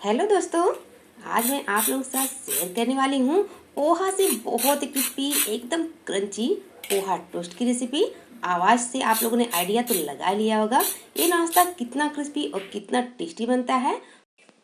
Hello दोस्तों, आज मैं आप लोगों के साथ शेयर करने वाली हूँ पोहा से बहुत ही क्रिस्पी एकदम क्रंची पोहा टोस्ट की रेसिपी। आवाज़ से आप लोगों ने आइडिया तो लगा लिया होगा ये नाश्ता कितना क्रिस्पी और कितना टेस्टी बनता है।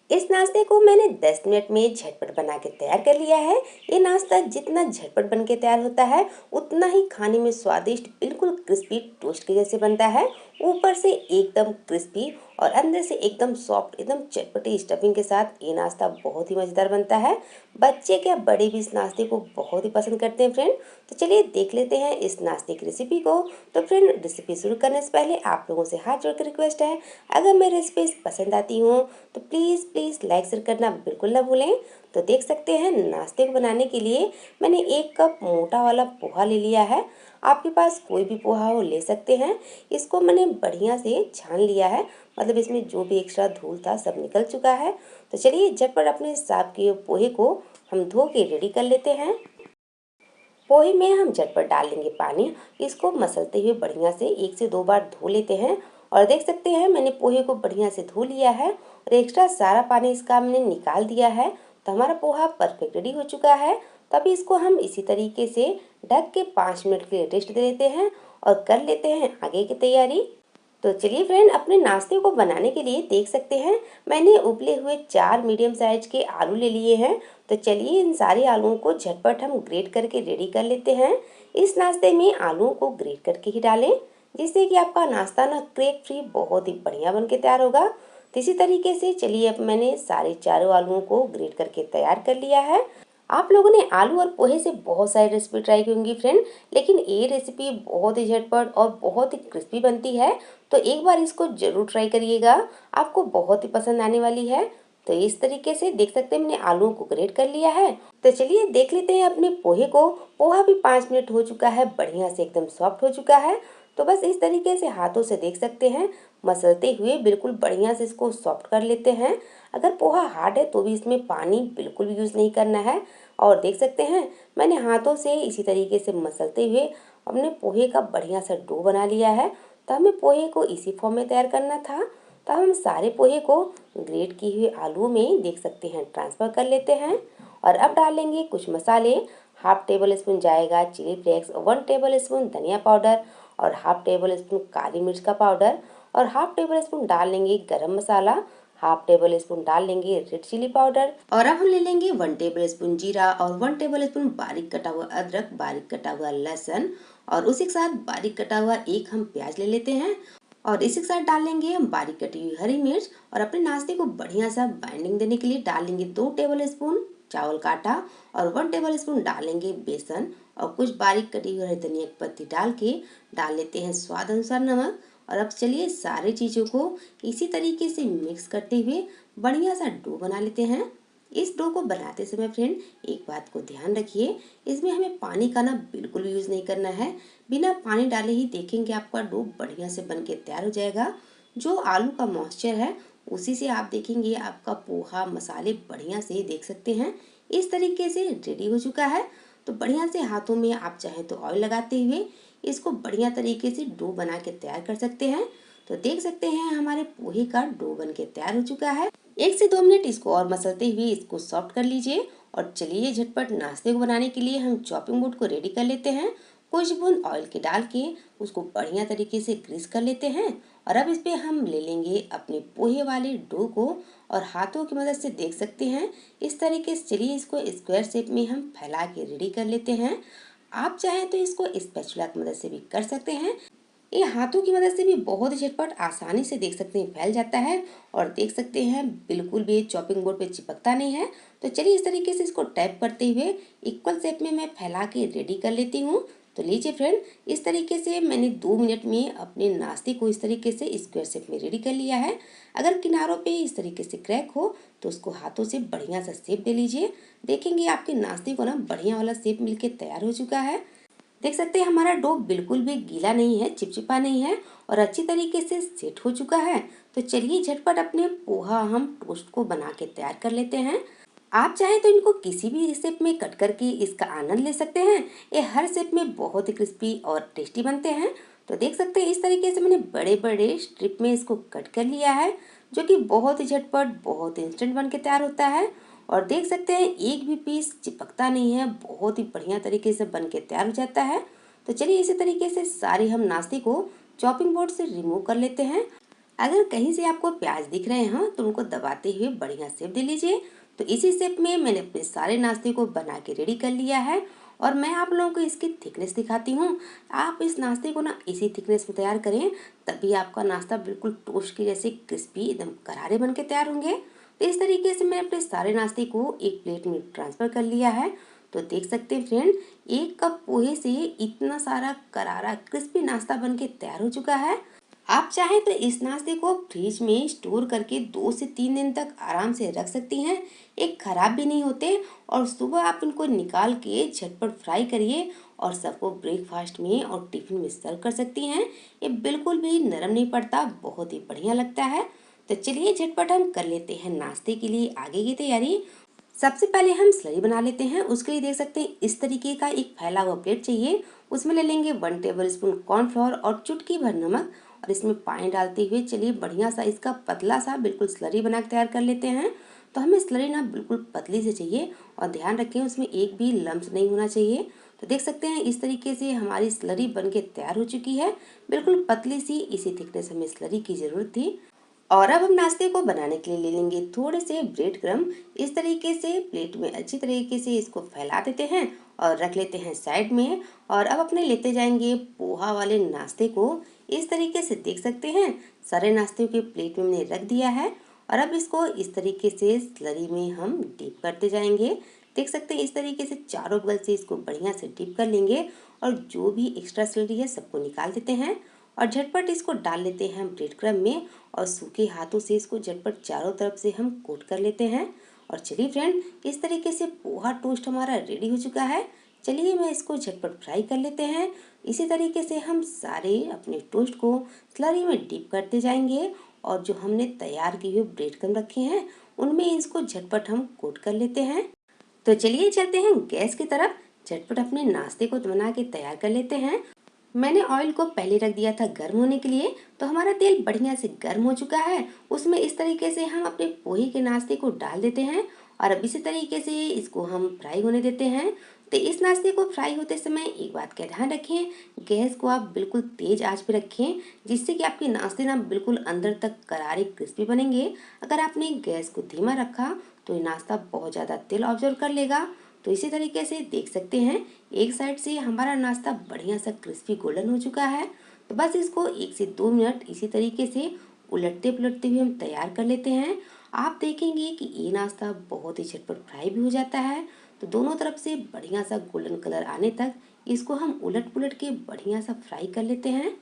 इस नाश्ते को मैंने 10 मिनट में झटपट बना के तैयार कर लिया है। ये नाश्ता जितना झटपट बन के तैयार होता है उतना ही खाने में स्वादिष्ट बिल्कुल क्रिस्पी टोस्ट के जैसे बनता है। ऊपर से एकदम क्रिस्पी और अंदर से एकदम सॉफ्ट एकदम चटपटी स्टफिंग के साथ ये नाश्ता बहुत ही मज़ेदार बनता है। बच्चे क्या बड़े भी इस नाश्ते को बहुत ही पसंद करते हैं फ्रेंड। तो चलिए देख लेते हैं इस नाश्ते की रेसिपी को। तो फ्रेंड, रेसिपी शुरू करने से पहले आप लोगों से हाथ जोड़ कर रिक्वेस्ट है, अगर मेरी रेसिपीज पसंद आती हूँ तो प्लीज़ लाइक शेयर करना बिल्कुल ना भूलें। तो देख सकते हैं नाश्ते को बनाने के लिए मैंने 1 कप मोटा वाला पोहा ले लिया है। आपके पास कोई भी पोहा हो ले सकते हैं। इसको मैंने बढ़िया से छान लिया है, मतलब इसमें जो भी एक्स्ट्रा धूल था सब निकल चुका है। तो चलिए झटपट अपने साफ किए पोहे को हम धो के रेडी कर लेते हैं। पोहे में हम झटपट डाल लेंगे पानी। इसको मसलते हुए बढ़िया से 1 से 2 बार धो लेते हैं। और देख सकते हैं मैंने पोहे को बढ़िया से धो लिया है और एक्स्ट्रा सारा पानी इसका हमने निकाल दिया है। तो हमारा पोहा परफेक्ट रेडी हो चुका है। तभी इसको हम इसी तरीके से ढक के 5 मिनट के लिए रेस्ट दे देते हैं और कर लेते हैं आगे की तैयारी। तो चलिए फ्रेंड, अपने नाश्ते को बनाने के लिए देख सकते हैं मैंने उबले हुए 4 मीडियम साइज के आलू ले लिए हैं। तो चलिए इन सारे आलूओं को झटपट हम ग्रेट करके रेडी कर लेते हैं। इस नाश्ते में आलूओं को ग्रेट करके ही डालें, जिससे कि आपका नाश्ता ना क्रैक फ्री बहुत ही बढ़िया बन के तैयार होगा। तो इसी तरीके से चलिए अब मैंने सारे चारों आलूओं को ग्रेट करके तैयार कर लिया है। आप लोगों ने आलू और पोहे से बहुत सारी रेसिपी ट्राई की होंगी फ्रेंड, लेकिन ये रेसिपी बहुत ही झटपट और बहुत ही क्रिस्पी बनती है। तो एक बार इसको जरूर ट्राई करिएगा, आपको बहुत ही पसंद आने वाली है। तो इस तरीके से देख सकते हैं मैंने आलूओं को ग्रेट कर लिया है। तो चलिए देख लेते हैं अपने पोहे को। पोहा भी 5 मिनट हो चुका है, बढ़िया से एकदम सॉफ्ट हो चुका है। तो बस इस तरीके से हाथों से देख सकते हैं मसलते हुए बिल्कुल बढ़िया से इसको सॉफ्ट कर लेते हैं। अगर पोहा हार्ड है तो भी इसमें पानी बिल्कुल भी यूज़ नहीं करना है। और देख सकते हैं मैंने हाथों से इसी तरीके से मसलते हुए अपने पोहे का बढ़िया सा डो बना लिया है। तो हमें पोहे को इसी फॉर्म में तैयार करना था। तो हम सारे पोहे को ग्रेट किए हुए आलू में देख सकते हैं ट्रांसफ़र कर लेते हैं। और अब डालेंगे कुछ मसाले। हाफ टेबल स्पून जाएगा चिली फ्लेक्स, 1 टेबल स्पून धनिया पाउडर और हाफ टेबल स्पून काली मिर्च का पाउडर और हाफ टेबल स्पून डाल लेंगे गरम मसाला, हाफ टेबल स्पून डाल लेंगे रेड चिली पाउडर। और अब हम ले लेंगे 1 टेबल स्पून जीरा और 1 टेबल स्पून बारीक कटा हुआ अदरक, बारीक कटा हुआ लहसुन और उसी के साथ बारीक कटा हुआ एक हम प्याज ले लेते हैं। और इसी के साथ डाल लेंगे हम बारीक कटी हुई हरी मिर्च। और अपने नाश्ते को बढ़िया सा बाइंडिंग देने के लिए डाल लेंगे 2 टेबल स्पून चावल का आटा और 1 टेबल स्पून डालेंगे बेसन और कुछ बारीक कटी हुई हरी धनिया की पत्ती डाल के डाल लेते हैं स्वाद अनुसार नमक। और अब चलिए सारी चीज़ों को इसी तरीके से मिक्स करते हुए बढ़िया सा डो बना लेते हैं। इस डो को बनाते समय फ्रेंड एक बात को ध्यान रखिए, इसमें हमें पानी का ना बिल्कुल भी यूज़ नहीं करना है। बिना पानी डाले ही देखेंगे आपका डो बढ़िया से बन के तैयार हो जाएगा। जो आलू का मॉइस्चर है उसी से आप देखेंगे आपका पोहा मसाले बढ़िया से देख सकते हैं इस तरीके से रेडी हो चुका है। तो बढ़िया से हाथों में आप चाहें तो ऑयल लगाते हुए इसको बढ़िया तरीके से डो बना के तैयार कर सकते हैं। तो देख सकते हैं हमारे पोहे का डो बन के तैयार हो चुका है। 1 से 2 मिनट इसको और मसलते हुए इसको सॉफ्ट कर लीजिए। और चलिए झटपट नाश्ते को बनाने के लिए हम चॉपिंग बोर्ड को रेडी कर लेते हैं। कुछ बूंद ऑयल के डाल के उसको बढ़िया तरीके से ग्रीस कर लेते हैं। और अब इस पे हम ले लेंगे अपने पोहे वाले डो को और हाथों की मदद से देख सकते हैं इस तरीके से। चलिए इसको स्क्वायर शेप में हम फैला के रेडी कर लेते हैं। आप चाहें तो इसको स्पैचुला की मदद से भी कर सकते हैं। ये हाथों की मदद से भी बहुत ही झटपट आसानी से देख सकते हैं फैल जाता है। और देख सकते हैं बिल्कुल भी चॉपिंग बोर्ड पे चिपकता नहीं है। तो चलिए इस तरीके से इसको टैप करते हुए इक्वल शेप में मैं फैला के रेडी कर लेती हूँ। तो लीजिए फ्रेंड, इस तरीके से मैंने 2 मिनट में अपने नाश्ते को इस तरीके से स्क्वायर शेप में रेडी कर लिया है। अगर किनारों पे इस तरीके से क्रैक हो तो उसको हाथों से बढ़िया सा शेप दे लीजिए। देखेंगे आपके नाश्ते को ना बढ़िया वाला शेप मिलके तैयार हो चुका है। देख सकते हैं हमारा डो बिल्कुल भी गीला नहीं है, चिपचिपा नहीं है और अच्छी तरीके से सेट हो चुका है। तो चलिए झटपट अपने पोहा हम टोस्ट को बना के तैयार कर लेते हैं। आप चाहें तो इनको किसी भी शेप में कट करके इसका आनंद ले सकते हैं। ये हर शेप में बहुत ही क्रिस्पी और टेस्टी बनते हैं। तो देख सकते हैं इस तरीके से मैंने बड़े बड़े स्ट्रिप में इसको कट कर लिया है। जो कि बहुत ही झटपट, बहुत इंस्टेंट बन के तैयार होता है। और देख सकते हैं एक भी पीस चिपकता नहीं है, बहुत ही बढ़िया तरीके से बन के तैयार हो जाता है। तो चलिए इसी तरीके से सारे हम नाश्ते को चॉपिंग बोर्ड से रिमूव कर लेते हैं। अगर कहीं से आपको प्याज दिख रहे हैं तो उनको दबाते हुए बढ़िया शेप दे लीजिए। तो इसी शेप में मैंने अपने सारे नाश्ते को बना के रेडी कर लिया है और मैं आप लोगों को इसकी थिकनेस दिखाती हूँ। आप इस नाश्ते को ना इसी थिकनेस में तैयार करें, तभी आपका नाश्ता बिल्कुल टोस्ट की जैसे क्रिस्पी एकदम करारे बन के तैयार होंगे। तो इस तरीके से मैं अपने सारे नाश्ते को एक प्लेट में ट्रांसफ़र कर लिया है। तो देख सकते हैं फ्रेंड, 1 कप पोहे से इतना सारा करारा क्रिस्पी नाश्ता बन के तैयार हो चुका है। आप चाहें तो इस नाश्ते को फ्रिज में स्टोर करके 2 से 3 दिन तक आराम से रख सकती हैं। एक खराब भी नहीं होते और सुबह आप इनको निकाल के झटपट फ्राई करिए और सबको ब्रेकफास्ट में और टिफिन में सर्व कर सकती हैं। ये बिल्कुल भी नरम नहीं पड़ता, बहुत ही बढ़िया लगता है। तो चलिए झटपट हम कर लेते हैं नाश्ते के लिए आगे की तैयारी। सबसे पहले हम स्लरी बना लेते हैं। उसके लिए देख सकते हैं इस तरीके का एक फैला हुआ प्लेट चाहिए। उसमें ले लेंगे 1 टेबल स्पून कॉर्नफ्लोर और चुटकी भर नमक और इसमें पानी डालते हुए चलिए बढ़िया सा इसका पतला सा बिल्कुल स्लरी बना के तैयार कर लेते हैं। तो हमें स्लरी ना बिल्कुल पतली से चाहिए और ध्यान रखें उसमें एक भी लम्स नहीं होना चाहिए। तो देख सकते हैं इस तरीके से हमारी स्लरी बन के तैयार हो चुकी है, बिल्कुल पतली सी। इसी थिकनेस हमें स्लरी की ज़रूरत थी। और अब हम नाश्ते को बनाने के लिए ले लेंगे थोड़े से ब्रेड क्रम्ब। इस तरीके से प्लेट में अच्छी तरीके से इसको फैला देते हैं और रख लेते हैं साइड में। और अब अपने लेते जाएंगे पोहा वाले नाश्ते को। इस तरीके से देख सकते हैं सारे नाश्ते के प्लेट में मैंने रख दिया है और अब इसको इस तरीके से स्लरी में हम डीप करते जाएंगे। देख सकते हैं इस तरीके से चारों बगल से इसको बढ़िया से डीप कर लेंगे और जो भी एक्स्ट्रा स्लरी है सबको निकाल देते हैं और झटपट इसको डाल लेते हैं ब्रेड क्रम्ब में और सूखे हाथों से इसको झटपट चारों तरफ से हम कोट कर लेते हैं। और चलिए फ्रेंड, इस तरीके से पोहा टोस्ट हमारा रेडी हो चुका है। चलिए मैं इसको झटपट फ्राई कर लेते हैं। इसी तरीके से हम सारे अपने टोस्ट को स्लरी में डिप करते जाएंगे और जो हमने तैयार किए हुए ब्रेड क्रम्ब रखे हैं उनमें इसको झटपट हम कोट कर लेते हैं। तो चलिए चलते हैं गैस की तरफ, झटपट अपने नाश्ते को बना के तैयार कर लेते हैं। मैंने ऑयल को पहले रख दिया था गर्म होने के लिए। तो हमारा तेल बढ़िया से गर्म हो चुका है। उसमें इस तरीके से हम अपने पोहे के नाश्ते को डाल देते हैं और अब इसी तरीके से इसको हम फ्राई होने देते हैं। तो इस नाश्ते को फ्राई होते समय एक बात का ध्यान रखें, गैस को आप बिल्कुल तेज आंच पे रखें, जिससे कि आपके नाश्ते ना बिल्कुल अंदर तक करारे क्रिस्पी बनेंगे। अगर आपने गैस को धीमा रखा तो ये नाश्ता बहुत ज़्यादा तेल ऑब्जर्व कर लेगा। तो इसी तरीके से देख सकते हैं एक साइड से हमारा नाश्ता बढ़िया सा क्रिस्पी गोल्डन हो चुका है। तो बस इसको 1 से 2 मिनट इसी तरीके से उलटते पुलटते हुए हम तैयार कर लेते हैं। आप देखेंगे कि ये नाश्ता बहुत ही झटपट फ्राई भी हो जाता है। तो दोनों तरफ से बढ़िया सा गोल्डन कलर आने तक इसको हम उलट पुलट के बढ़िया सा फ्राई कर लेते हैं।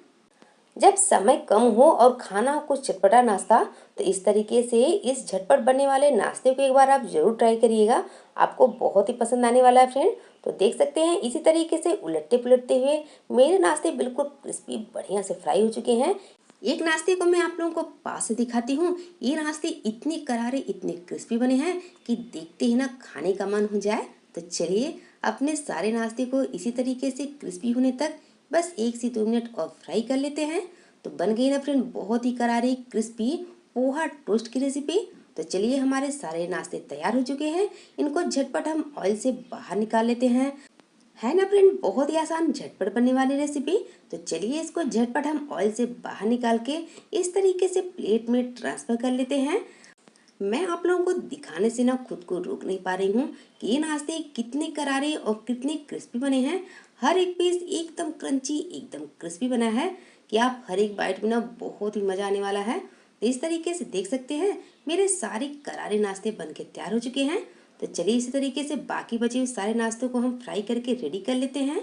जब समय कम हो और खाना हो कुछ चटपटा नाश्ता, तो इस तरीके से इस झटपट बनने वाले नाश्ते को एक बार आप जरूर ट्राई करिएगा, आपको बहुत ही पसंद आने वाला है फ्रेंड। तो देख सकते हैं इसी तरीके से उलटते पुलटते हुए मेरे नाश्ते बिल्कुल क्रिस्पी बढ़िया से फ्राई हो चुके हैं। एक नाश्ते को मैं आप लोगों को पास से दिखाती हूँ। ये नाश्ते इतने करारे, इतने क्रिस्पी बने हैं कि देखते ही ना खाने का मन हो जाए। तो चलिए अपने सारे नाश्ते को इसी तरीके से क्रिस्पी होने तक बस 1 से 2 मिनट और फ्राई कर लेते हैं। तो बन गई ना फ्रेंड बहुत ही करारी क्रिस्पी पोहा टोस्ट की रेसिपी। तो चलिए हमारे सारे नाश्ते तैयार हो चुके हैं, इनको झटपट हम ऑयल से बाहर निकाल लेते हैं। है ना फ्रेंड बहुत ही आसान झटपट बनने वाली रेसिपी। तो चलिए इसको झटपट हम ऑयल से बाहर निकाल के इस तरीके से प्लेट में ट्रांसफर कर लेते हैं। मैं आप लोगों को दिखाने से ना खुद को रोक नहीं पा रही हूँ कि ये नाश्ते कितने करारे और कितने क्रिस्पी बने हैं। हर एक पीस एकदम क्रंची, एकदम क्रिस्पी बना है कि आप हर एक बाइट में ना बहुत ही मज़ा आने वाला है। तो इस तरीके से देख सकते हैं मेरे सारे करारे नाश्ते बन के तैयार हो चुके हैं। तो चलिए इसी तरीके से बाकी बचे हुए सारे नाश्तों को हम फ्राई करके रेडी कर लेते हैं।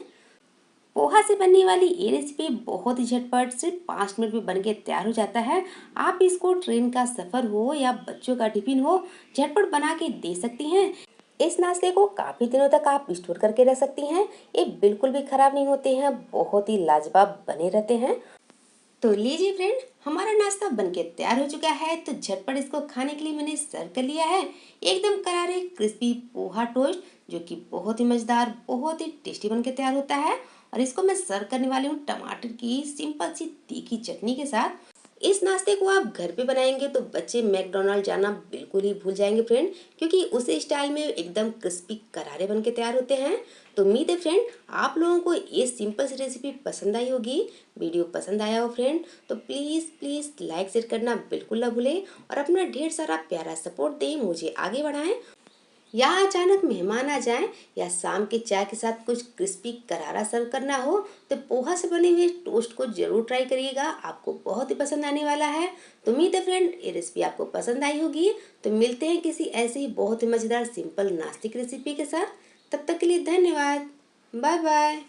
पोहा से बनने वाली ये रेसिपी बहुत ही झटपट सिर्फ 5 मिनट में बन के तैयार हो जाता है। आप इसको ट्रेन का सफ़र हो या बच्चों का टिफिन हो, झटपट बना के दे सकती हैं। इस नाश्ते को काफ़ी दिनों तक आप स्टोर करके रख सकती हैं। ये बिल्कुल भी खराब नहीं होते हैं, बहुत ही लाजवाब बने रहते हैं। तो लीजिए फ्रेंड, हमारा नाश्ता बनके तैयार हो चुका है। तो झटपट इसको खाने के लिए मैंने सर्व कर लिया है। एकदम करारे क्रिस्पी पोहा टोस्ट, जो कि बहुत ही मज़ेदार, बहुत ही टेस्टी बनके तैयार होता है। और इसको मैं सर्व करने वाली हूँ टमाटर की सिंपल सी तीखी चटनी के साथ। इस नाश्ते को आप घर पे बनाएंगे तो बच्चे मैकडोनाल्ड जाना बिल्कुल ही भूल जाएंगे फ्रेंड, क्योंकि उसी स्टाइल में एकदम क्रिस्पी करारे बन के तैयार होते हैं। तो उम्मीद है फ्रेंड आप लोगों को ये सिंपल सी रेसिपी पसंद आई होगी। वीडियो पसंद आया हो फ्रेंड तो प्लीज़ प्लीज़ लाइक शेयर करना बिल्कुल ना भूलें और अपना ढेर सारा प्यारा सपोर्ट दें, मुझे आगे बढ़ाएं। या अचानक मेहमान आ जाएं या शाम की चाय के साथ कुछ क्रिस्पी करारा सर्व करना हो तो पोहा से बने हुए टोस्ट को जरूर ट्राई करिएगा, आपको बहुत ही पसंद आने वाला है। तो उम्मीद है फ्रेंड ये रेसिपी आपको पसंद आई होगी। तो मिलते हैं किसी ऐसे ही बहुत ही मज़ेदार सिंपल नाश्ते की रेसिपी के साथ। तब तक के लिए धन्यवाद। Bye bye.